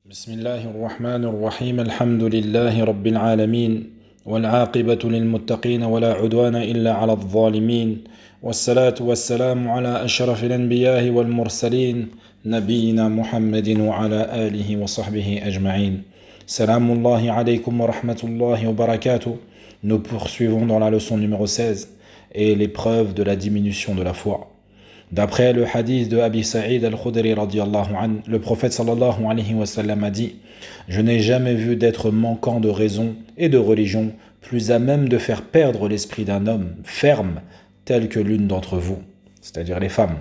بسم الله الرحمن الرحيم الحمد لله رب العالمين والعاقبة للمتقين ولا عدوان إلا على الظالمين والصلاة والسلام على أشرف الأنبياء والمرسلين نبينا محمد وعلى آله وصحبه أجمعين سلام الله عليكم ورحمة الله وبركاته. Nous poursuivons dans la leçon numéro 16 et l'épreuve de la diminution de la foi. D'après le hadith de Abi Sa'id al-Khudri radiyallahu anhu, le prophète sallallahu alayhi wa sallam a dit « Je n'ai jamais vu d'être manquant de raison et de religion plus à même de faire perdre l'esprit d'un homme ferme tel que l'une d'entre vous, c'est-à-dire les femmes. »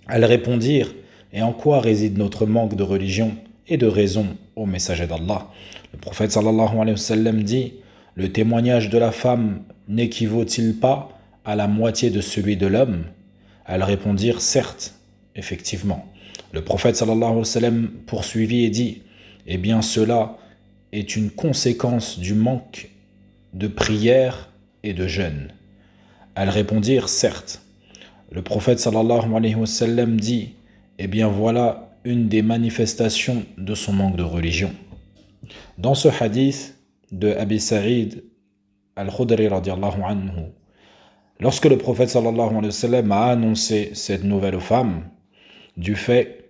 Elles répondirent « Et en quoi réside notre manque de religion et de raison au messager d'Allah ?» Le prophète sallallahu alayhi wa sallam dit « Le témoignage de la femme n'équivaut-il pas à la moitié de celui de l'homme ?» Elles répondirent « Certes, effectivement. » Le prophète sallallahu alayhi wa sallam poursuivit et dit « Eh bien cela est une conséquence du manque de prière et de jeûne. » Elles répondirent « Certes. » Le prophète sallallahu alayhi wa sallam dit « Eh bien voilà une des manifestations de son manque de religion. » Dans ce hadith de Abi Sa'id al-Khudri radiyallahu anhu, lorsque le prophète sallallahu alayhi wa sallam a annoncé cette nouvelle aux femmes, du fait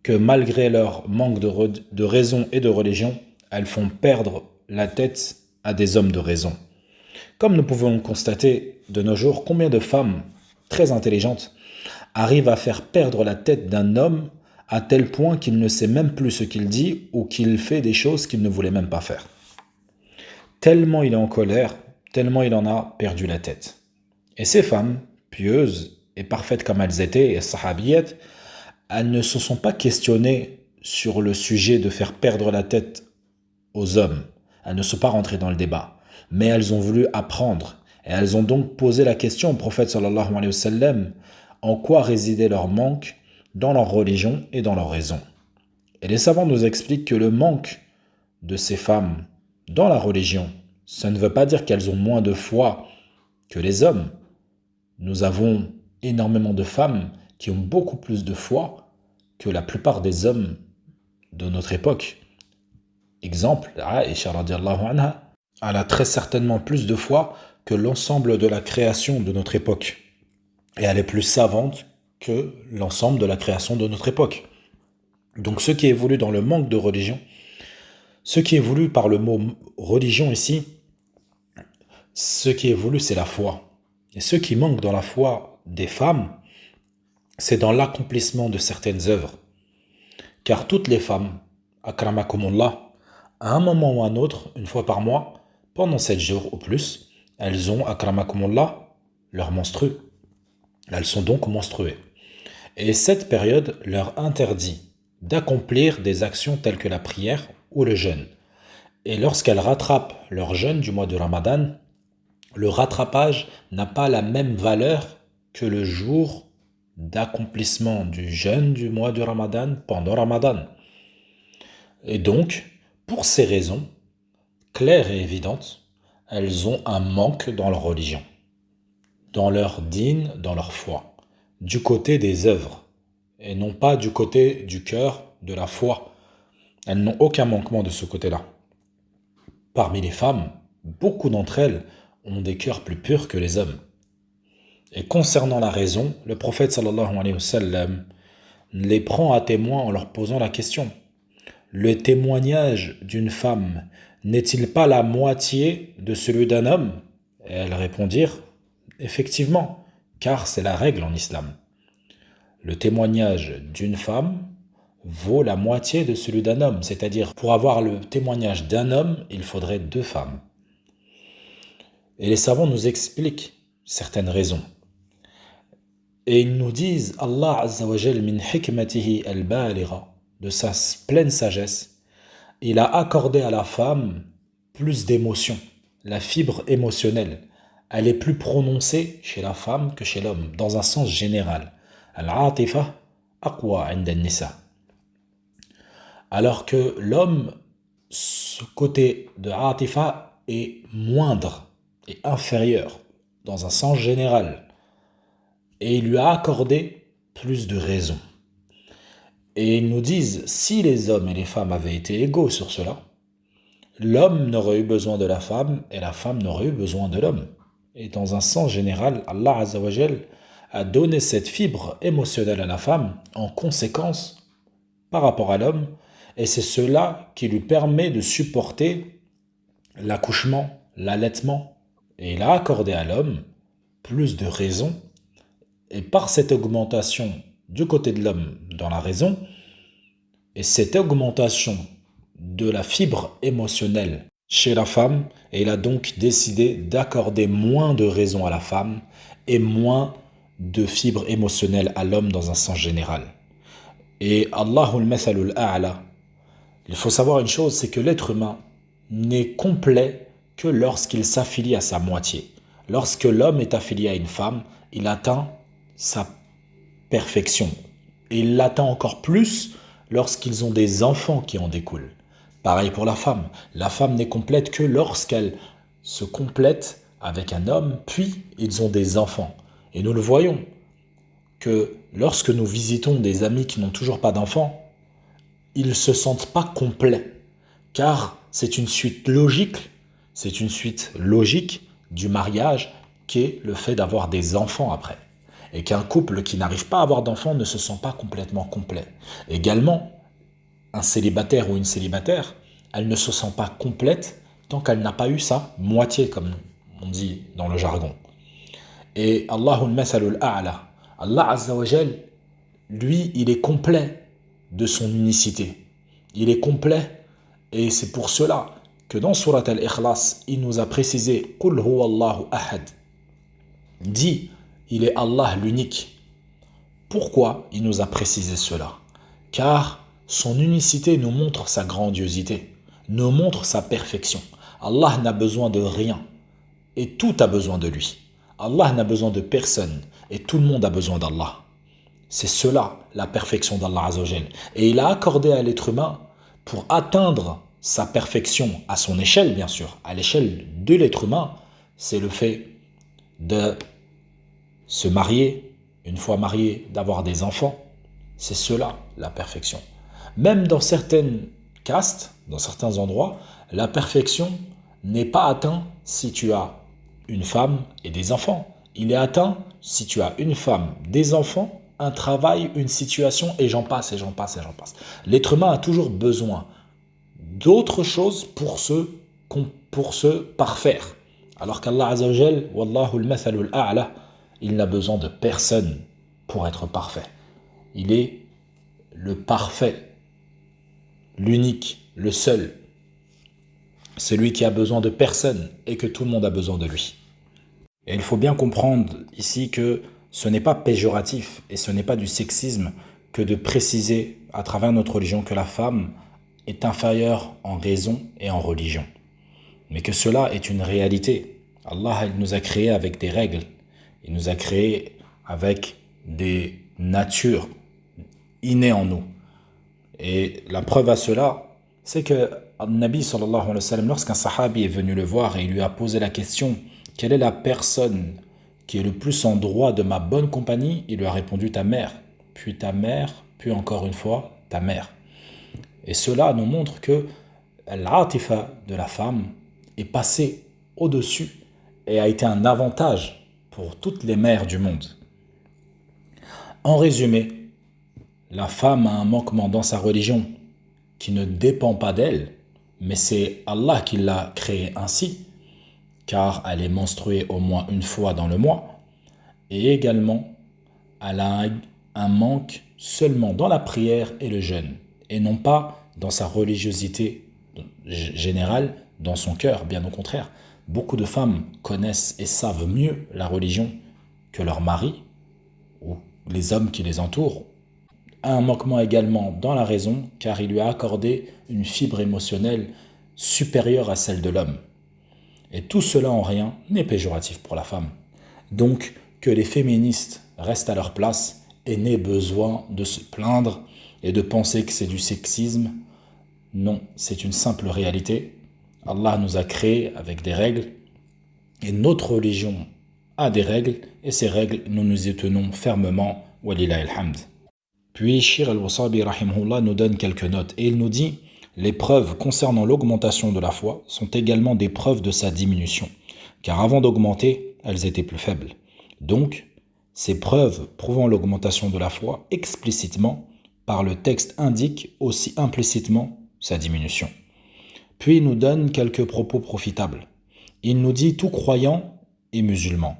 que malgré leur manque de raison et de religion, elles font perdre la tête à des hommes de raison. Comme nous pouvons le constater de nos jours, combien de femmes très intelligentes arrivent à faire perdre la tête d'un homme à tel point qu'il ne sait même plus ce qu'il dit ou qu'il fait des choses qu'il ne voulait même pas faire. Tellement il est en colère, tellement il en a perdu la tête. Et ces femmes, pieuses et parfaites comme elles étaient, et sahabiyettes, elles ne se sont pas questionnées sur le sujet de faire perdre la tête aux hommes. Elles ne sont pas rentrées dans le débat. Mais elles ont voulu apprendre. Et elles ont donc posé la question au prophète sallallahu alayhi wa sallam, en quoi résidait leur manque dans leur religion et dans leur raison. Et les savants nous expliquent que le manque de ces femmes dans la religion, ça ne veut pas dire qu'elles ont moins de foi que les hommes. Nous avons énormément de femmes qui ont beaucoup plus de foi que la plupart des hommes de notre époque. Exemple, Aïcha radiyallahu anha, elle a très certainement plus de foi que l'ensemble de la création de notre époque. Et elle est plus savante que l'ensemble de la création de notre époque. Donc ce qui est voulu dans le manque de religion, ce qui est voulu par le mot religion ici, ce qui est voulu c'est la foi. Et ce qui manque dans la foi des femmes, c'est dans l'accomplissement de certaines œuvres. Car toutes les femmes, akramakumullah, à un moment ou à un autre, une fois par mois, pendant 7 jours ou plus, elles ont, akramakumullah, leur menstru. Elles sont donc menstruées. Et cette période leur interdit d'accomplir des actions telles que la prière ou le jeûne. Et lorsqu'elles rattrapent leur jeûne du mois de Ramadan, le rattrapage n'a pas la même valeur que le jour d'accomplissement du jeûne du mois de Ramadan pendant Ramadan. Et donc, pour ces raisons, claires et évidentes, elles ont un manque dans leur religion, dans leur dîn, dans leur foi, du côté des œuvres, et non pas du côté du cœur, de la foi. Elles n'ont aucun manquement de ce côté-là. Parmi les femmes, beaucoup d'entre elles ont des cœurs plus purs que les hommes. Et concernant la raison, le prophète sallallahu alayhi wa sallam les prend à témoin en leur posant la question. Le témoignage d'une femme n'est-il pas la moitié de celui d'un homme? Et elles répondirent, effectivement, car c'est la règle en islam. Le témoignage d'une femme vaut la moitié de celui d'un homme, c'est-à-dire pour avoir le témoignage d'un homme, il faudrait 2 femmes. Et les savants nous expliquent certaines raisons. Et ils nous disent, Allah Azza wa Jal min hikmatihi al-baligha, de sa pleine sagesse, il a accordé à la femme plus d'émotions, la fibre émotionnelle. Elle est plus prononcée chez la femme que chez l'homme, dans un sens général. Al-atifa aqwa 'inda an-nisa. Alors que l'homme, ce côté de atifa est moindre et inférieur, dans un sens général. Et il lui a accordé plus de raisons. Et ils nous disent, si les hommes et les femmes avaient été égaux sur cela, l'homme n'aurait eu besoin de la femme et la femme n'aurait eu besoin de l'homme. Et dans un sens général, Allah Azza wa Jal a donné cette fibre émotionnelle à la femme en conséquence par rapport à l'homme, et c'est cela qui lui permet de supporter l'accouchement, l'allaitement, et il a accordé à l'homme plus de raison, et par cette augmentation du côté de l'homme dans la raison, et cette augmentation de la fibre émotionnelle chez la femme, et il a donc décidé d'accorder moins de raison à la femme et moins de fibre émotionnelle à l'homme dans un sens général. Et Allahul Mathalul A'la, il faut savoir une chose, c'est que l'être humain n'est complet que lorsqu'il s'affilie à sa moitié. Lorsque l'homme est affilié à une femme, il atteint sa perfection. Et il l'atteint encore plus lorsqu'ils ont des enfants qui en découlent. Pareil pour la femme. La femme n'est complète que lorsqu'elle se complète avec un homme, puis ils ont des enfants. Et nous le voyons que lorsque nous visitons des amis qui n'ont toujours pas d'enfants, ils ne se sentent pas complets, car c'est une suite logique du mariage qui est le fait d'avoir des enfants après. Et qu'un couple qui n'arrive pas à avoir d'enfants ne se sent pas complètement complet. Également, un célibataire ou une célibataire, elle ne se sent pas complète tant qu'elle n'a pas eu sa moitié, comme on dit dans le jargon. Et Allahul Mathalul A'la, Allah Azza wa Jal, lui, il est complet de son unicité. Il est complet, et c'est pour cela que dans Surat Al-Ikhlas, il nous a précisé « Qul huwa Allahu ahad » dit « Il est Allah l'unique ». Pourquoi il nous a précisé cela? Car son unicité nous montre sa grandiosité, nous montre sa perfection. Allah n'a besoin de rien, et tout a besoin de lui. Allah n'a besoin de personne, et tout le monde a besoin d'Allah. C'est cela, la perfection d'Allah Azza wa Jal. Et il a accordé à l'être humain, pour atteindre sa perfection à son échelle, bien sûr, à l'échelle de l'être humain, c'est le fait de se marier, une fois marié, d'avoir des enfants. C'est cela, la perfection. Même dans certaines castes, dans certains endroits, la perfection n'est pas atteinte si tu as une femme et des enfants. Il est atteint si tu as une femme, des enfants, un travail, une situation, et j'en passe, et j'en passe, et j'en passe. L'être humain a toujours besoin d'autres choses pour se parfaire. Alors qu'Allah Azza wa Jal, Wallahu al-Mathalul A'la, il n'a besoin de personne pour être parfait. Il est le parfait, l'unique, le seul, celui qui a besoin de personne et que tout le monde a besoin de lui. Et il faut bien comprendre ici que ce n'est pas péjoratif et ce n'est pas du sexisme que de préciser à travers notre religion que la femme est inférieure en raison et en religion. Mais que cela est une réalité. Allah il nous a créés avec des règles. Il nous a créés avec des natures innées en nous. Et la preuve à cela, c'est que Nabi sallallahu alayhi wa sallam, lorsqu'un sahabi est venu le voir et il lui a posé la question « Quelle est la personne qui est le plus en droit de ma bonne compagnie ?» Il lui a répondu « Ta mère, puis ta mère, puis encore une fois ta mère. » Et cela nous montre que l'atifa de la femme est passée au-dessus et a été un avantage pour toutes les mères du monde. En résumé, la femme a un manquement dans sa religion qui ne dépend pas d'elle, mais c'est Allah qui l'a créée ainsi, car elle est menstruée au moins une fois dans le mois, et également elle a un manque seulement dans la prière et le jeûne, et non pas dans sa religiosité générale, dans son cœur, bien au contraire. Beaucoup de femmes connaissent et savent mieux la religion que leur mari ou les hommes qui les entourent. Un manquement également dans la raison, car il lui a accordé une fibre émotionnelle supérieure à celle de l'homme. Et tout cela en rien n'est péjoratif pour la femme. Donc, que les féministes restent à leur place et n'aient besoin de se plaindre et de penser que c'est du sexisme. Non, c'est une simple réalité. Allah nous a créés avec des règles et notre religion a des règles et ces règles, nous nous y tenons fermement. Walillahi alhamd. Puis Shir al-Wasabi rahimahullah nous donne quelques notes et il nous dit: les preuves concernant l'augmentation de la foi sont également des preuves de sa diminution, car avant d'augmenter, elles étaient plus faibles. Donc, ces preuves prouvant l'augmentation de la foi explicitement par le texte indiquent aussi implicitement sa diminution. Puis il nous donne quelques propos profitables. Il nous dit: tout croyant est musulman,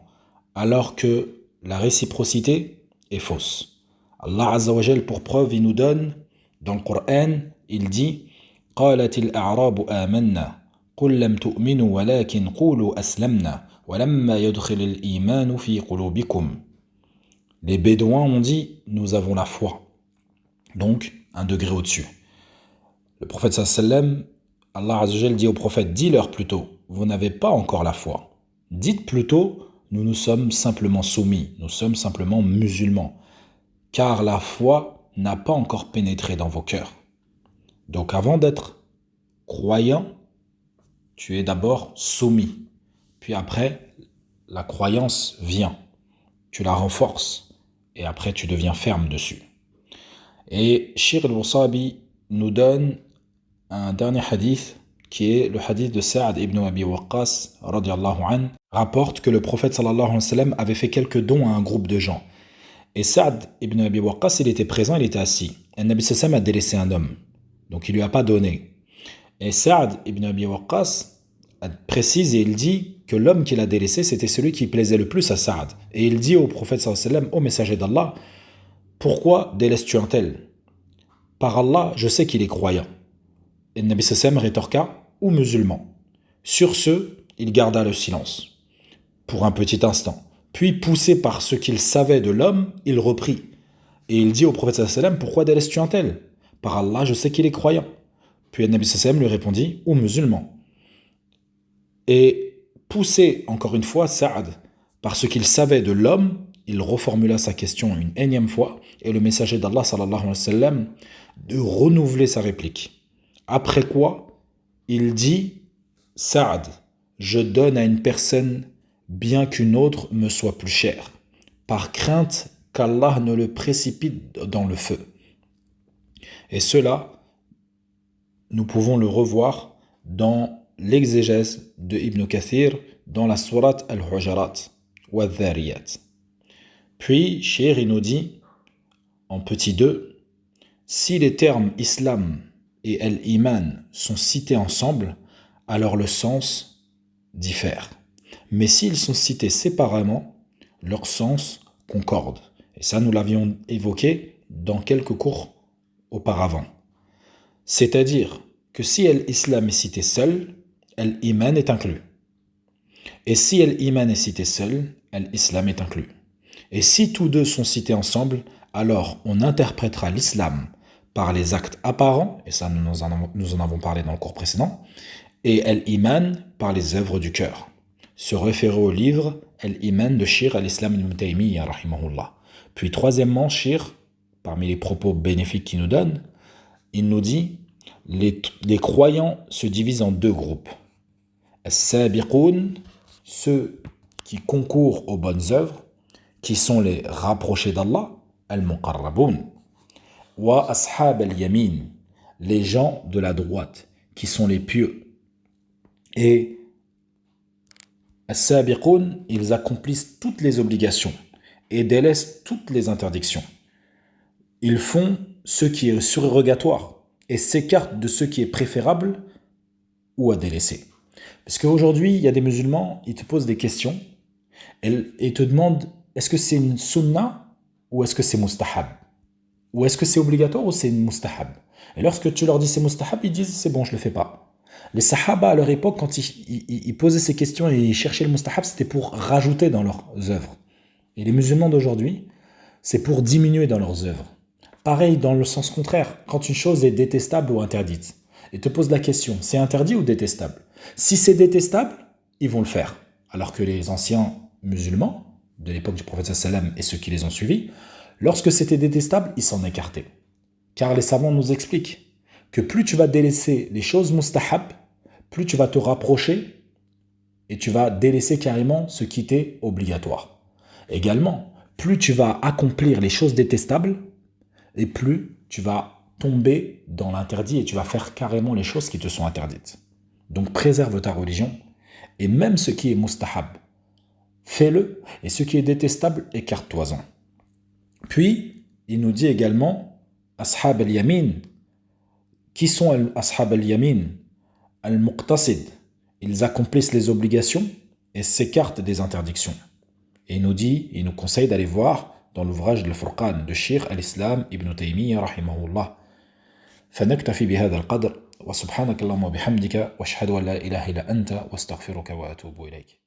alors que la réciprocité est fausse. Allah Azza wa Jal, pour preuve, il nous donne, dans le Coran, il dit: قالت الأعراب آمنا قل لم تؤمنوا ولكن قولوا أسلمنا ولما يدخل الإيمان في قلوبكم. Les Bédouins ont dit: nous avons la foi. Donc, un degré au-dessus. Le prophète sallam, Allah Azza wa Jal dit au prophète: dis-leur plutôt, vous n'avez pas encore la foi. Dites plutôt, nous nous sommes simplement soumis, nous sommes simplement musulmans, car la foi n'a pas encore pénétré dans vos cœurs. Donc avant d'être croyant, tu es d'abord soumis. Puis après, la croyance vient. Tu la renforces. Et après, tu deviens ferme dessus. Et Shir al-Wasabi nous donne un dernier hadith, qui est le hadith de Sa'd ibn Abi Waqqas, radiyallahu anhu, rapporte que le prophète sallallahu alayhi wa sallam avait fait quelques dons à un groupe de gens. Et Sa'd ibn Abi Waqqas, il était présent, il était assis. Et le Nabi sallallahu alayhi wa sallam a délaissé un homme. Donc il lui a pas donné. Et Sa'd ibn Abi Waqqas précise et il dit que l'homme qu'il a délaissé, c'était celui qui plaisait le plus à Sa'd. Et il dit au prophète sallallahu alayhi wa sallam: ô messager d'Allah, pourquoi délaisses-tu un tel? Par Allah, je sais qu'il est croyant. Et le Nabi sallallahu alayhi wa sallam rétorqua: ou musulman. Sur ce, il garda le silence pour un petit instant. Puis, poussé par ce qu'il savait de l'homme, il reprit. Et il dit au prophète sallallahu alayhi wa sallam: pourquoi délaisses-tu un tel? Par Allah, je sais qu'il est croyant. Puis le Nabi sallallahu alayhi wa sallam lui répondit: ou musulman. Et poussé encore une fois Sa'd par ce qu'il savait de l'homme, il reformula sa question une énième fois et le messager d'Allah sallallahu alayhi wa sallam de renouveler sa réplique. Après quoi, il dit: Sa'd, je donne à une personne bien qu'une autre me soit plus chère, par crainte qu'Allah ne le précipite dans le feu. Et cela, nous pouvons le revoir dans l'exégèse de Ibn Kathir dans la sourate Al-Hujarat ou Al-Dhariyat. Puis, Shir nous dit, en petit 2, si les termes islam et al-iman sont cités ensemble, alors le sens diffère. Mais s'ils sont cités séparément, leur sens concorde. Et ça, nous l'avions évoqué dans quelques cours auparavant. C'est-à-dire que si l'islam est cité seul, l'iman est inclus. Et si l'iman est cité seul, l'islam est inclus. Et si tous deux sont cités ensemble, alors on interprétera l'islam par les actes apparents, et ça nous en avons parlé dans le cours précédent, et l'iman par les œuvres du cœur. Se référer au livre Al-Iman de Shir al-Islam ibn Taymiyyah rahimahullah. Puis troisièmement, Shir, parmi les propos bénéfiques qu'il nous donne, il nous dit: les croyants se divisent en deux groupes. As-sabiqoun, ceux qui concourent aux bonnes œuvres, qui sont les rapprochés d'Allah, al-muqarraboun, wa ashab al-yamin, les gens de la droite, qui sont les pieux. Et as-sabiqoun, ils accomplissent toutes les obligations et délaissent toutes les interdictions. Ils font ce qui est surrogatoire et s'écartent de ce qui est préférable ou à délaisser. Parce qu'aujourd'hui, il y a des musulmans, ils te posent des questions et te demandent: est-ce que c'est une sunna ou est-ce que c'est mustahab? Ou est-ce que c'est obligatoire ou c'est une mustahab? Et lorsque tu leur dis c'est mustahab, ils disent c'est bon, je le fais pas. Les sahaba à leur époque, quand ils posaient ces questions et ils cherchaient le mustahab, c'était pour rajouter dans leurs œuvres. Et les musulmans d'aujourd'hui, c'est pour diminuer dans leurs œuvres. Pareil dans le sens contraire, quand une chose est détestable ou interdite, et te pose la question, c'est interdit ou détestable? Si c'est détestable, ils vont le faire. Alors que les anciens musulmans, de l'époque du prophète sallam et ceux qui les ont suivis, lorsque c'était détestable, ils s'en écartaient. Car les savants nous expliquent que plus tu vas délaisser les choses mustahab, plus tu vas te rapprocher et tu vas délaisser carrément ce qui t'est obligatoire. Également, plus tu vas accomplir les choses détestables, et plus tu vas tomber dans l'interdit et tu vas faire carrément les choses qui te sont interdites. Donc préserve ta religion et même ce qui est mustahab, fais-le et ce qui est détestable, écarte-toi-en. Puis, il nous dit également Ashab al-Yamin. Qui sont Ashab al-Yamin? Al-Muqtasid. Ils accomplissent les obligations et s'écartent des interdictions. Et il nous conseille d'aller voir dans l'ouvrage de Al-Furqan de Cheikh al-Islam Ibn Taymiyyah rahimahullah. فنكتفي بهذا القدر وسبحانك اللهم وبحمدك واشهد ان لا اله الا انت واستغفرك واتوب اليك.